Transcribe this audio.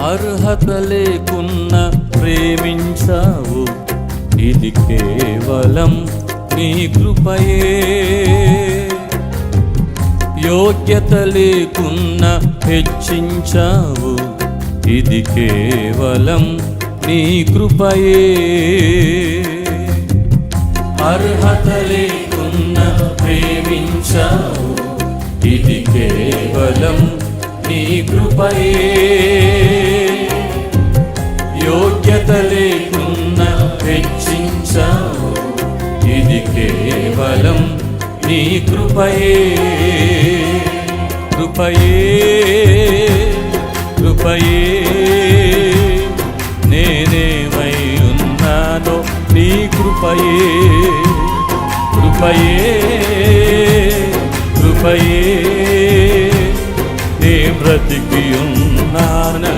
అర్హత లేకున్నా ప్రేమించావు, ఇది కేవలం నీ కృపయే. యోగ్యత లేకున్నా హెచ్చించావు, ఇది కేవలం నీ కృపయే. అర్హత లేకున్నా ప్రేమించావు, ఇది కేవలం నీ కృపయే. యోగ్యత లేకున్నా హెచ్చించావు, ఇది కేవలం నీ కృపయే. కృపయే కృపయే నేనేమై ఉన్నానో నీ కృపయే. కృపయే కృపయే నే బ్రతికి ఉన్నాను.